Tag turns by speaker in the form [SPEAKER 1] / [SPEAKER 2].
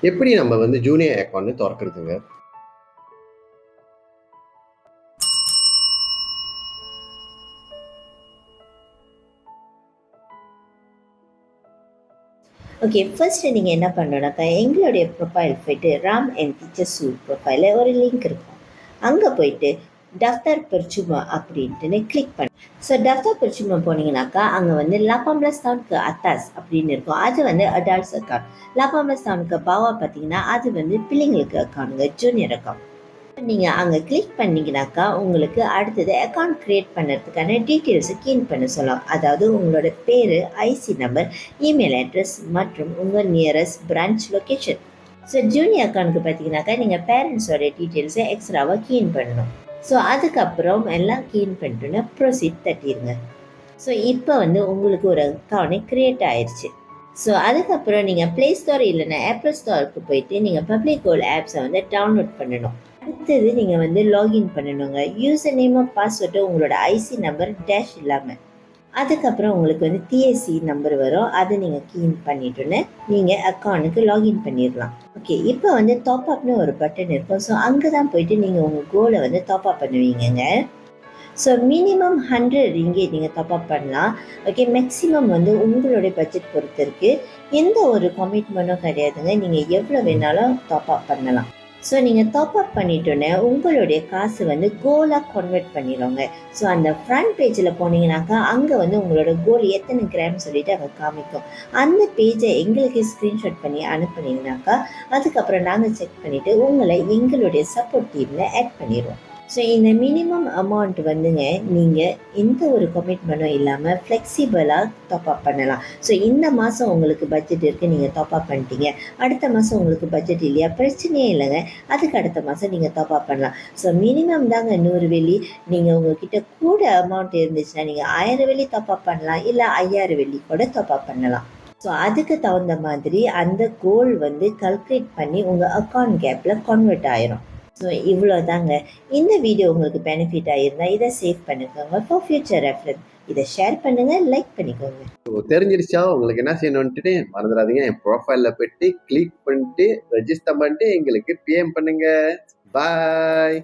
[SPEAKER 1] எப்படி நம்ம வந்து ஜூனியர் அக்கௌண்ட் திறக்கிறதுங்க?
[SPEAKER 2] ஓகே. ஃபர்ஸ்ட் நீங்க என்ன பண்ணணும்னாக்கா, எங்களுடைய ப்ரொஃபைல் போயிட்டு ராம் அண்ட் டீச்சர் சூ ப்ரொஃபைல்ல ஒரு லிங்க் இருக்கும். அங்க போயிட்டு டஃப்தர் பெர்சுமா அப்படின்ட்டுன்னு கிளிக் பண்ணு. ஸோ டஃப்தர் பெர்சுமா போனீங்கன்னாக்கா, அங்க வந்து 18 tahunக்கு அத்தாஸ் அப்படின்னு இருக்கும். அது வந்து அடல்ட்ஸ் அக்கவுண்ட். 18 tahunக்கு பவா பார்த்தீங்கன்னா, அது வந்து பிள்ளைங்களுக்கு அக்கவுண்ட்ங்க, ஜூனியர் அக்கவுண்ட். நீங்க அங்க கிளிக் பண்ணீங்கன்னாக்கா, உங்களுக்கு அடுத்தது அக்கவுண்ட் கிரியேட் பண்ணுறதுக்கான டீட்டெயில்ஸ் கீன் பண்ண சொல்லும். அதாவது உங்களோட பேரு, ஐசி நம்பர், இமெயில் அட்ரஸ் மற்றும் உங்க nearest branch location. So junior அக்கவுண்ட்க்கு பார்த்தீங்கன்னாக்கா, நீங்க பேரண்ட்ஸோட டீட்டெயில்ஸை எக்ஸ்ட்ராவா கீன் பண்ணணும். ஸோ அதுக்கப்புறம் எல்லாம் கீன் பண்ணிட்டுன்னா ப்ரொசீட் தட்டிடுங்க. ஸோ இப்போ வந்து உங்களுக்கு ஒரு அக்கவுண்ட் கிரியேட் ஆயிடுச்சு. ஸோ அதுக்கப்புறம் நீங்கள் ப்ளே ஸ்டோர் இல்லைன்னா ஆப்பிள் ஸ்டோருக்கு போயிட்டு நீங்கள் பப்ளிக் கோல் ஆப்ஸை வந்து டவுன்லோட் பண்ணணும். அடுத்தது நீங்கள் வந்து லாகின் பண்ணணுங்க. யூசர் நேம் பாஸ்வேர்டு உங்களோட ஐசி நம்பர் டேஷ் இல்லாமல். அதுக்கப்புறம் உங்களுக்கு வந்து டிஎஸ்சி நம்பர் வரும். அதை நீங்கள் கீன் பண்ணிட்டோன்னு நீங்கள் அக்கௌண்ட்டுக்கு லாகின் பண்ணிடலாம். ஓகே, இப்போ வந்து டாப் அப்னு ஒரு பட்டன் இருக்கும். ஸோ அங்கே தான் போயிட்டு நீங்கள் உங்கள் கோலை வந்து டாப் அப் பண்ணுவீங்கங்க. ஸோ மினிமம் 100 ரிங்கேட் நீங்கள் டாப் அப் பண்ணலாம். ஓகே, மேக்ஸிமம் வந்து உங்களுடைய பட்ஜெட் பொறுத்து இருக்குது. எந்த ஒரு கமிட்மெண்ட்டும் கிடையாதுங்க. நீங்கள் எவ்வளோ வேணாலும் டாப் அப் பண்ணலாம். ஸோ நீங்கள் டாப் அப் பண்ணிட்டோன்னே உங்களுடைய காசு வந்து கோலாக கன்வெர்ட் பண்ணிடுவாங்க. ஸோ அந்த ஃப்ரண்ட் பேஜில் போனீங்கன்னாக்கா அங்கே வந்து உங்களோட கோல் எத்தனை கிராம் சொல்லிட்டு அங்கே காமிக்கும். அந்த பேஜை எங்களுக்கு ஸ்க்ரீன்ஷாட் பண்ணி அனுப்புனீங்கன்னாக்கா அதுக்கப்புறம் நாங்கள் செக் பண்ணிவிட்டு உங்களை எங்களுடைய சப்போர்ட் டீமில் ஆட் பண்ணிடுவோம். ஸோ இந்த மினிமம் அமௌண்ட் வந்துங்க நீங்கள் எந்த ஒரு கமிட்மெண்ட்டும் இல்லாமல் ஃப்ளெக்சிபிளாக டாப் அப் பண்ணலாம். ஸோ இந்த மாதம் உங்களுக்கு பட்ஜெட் இருக்குது, நீங்கள் டாப் அப் பண்ணிட்டீங்க. அடுத்த மாதம் உங்களுக்கு பட்ஜெட் இல்லையா, பிரச்சனையே இல்லைங்க. அதுக்கு அடுத்த மாதம் நீங்கள் டாப் அப் பண்ணலாம். ஸோ மினிமம் தாங்க 100 வெள்ளி. நீங்கள் உங்கள்கிட்ட கூட அமௌண்ட் இருந்துச்சுன்னா நீங்கள் 1000 வெள்ளி டாப் அப் பண்ணலாம், இல்லை 5000 வெள்ளி கூட டாப் அப் பண்ணலாம். ஸோ அதுக்கு தகுந்த மாதிரி அந்த கோல் வந்து கல்குலேட் பண்ணி உங்கள் அக்கௌண்ட் கேப்பில் கன்வெர்ட் ஆயிரும். ஸோ இவ்வளோ தாங்க. இந்த வீடியோ உங்களுக்கு பெனிஃபிட் ஆகிருந்தால் இதை சேவ் பண்ணிக்கோங்க ஃபார் ஃபியூச்சர் ரெஃபரன்ஸ். இதை ஷேர் பண்ணுங்கள், லைக் பண்ணிக்கோங்க.
[SPEAKER 1] தெரிஞ்சிருச்சா? உங்களுக்கு என்ன செய்யணும்ட்டு மறந்துடாதீங்க. என் ப்ரொஃபைலில் போயிட்டு கிளிக் பண்ணிட்டு ரெஜிஸ்டர் பண்ணிட்டு எங்களுக்கு பிஎம் பண்ணுங்க. பாய்.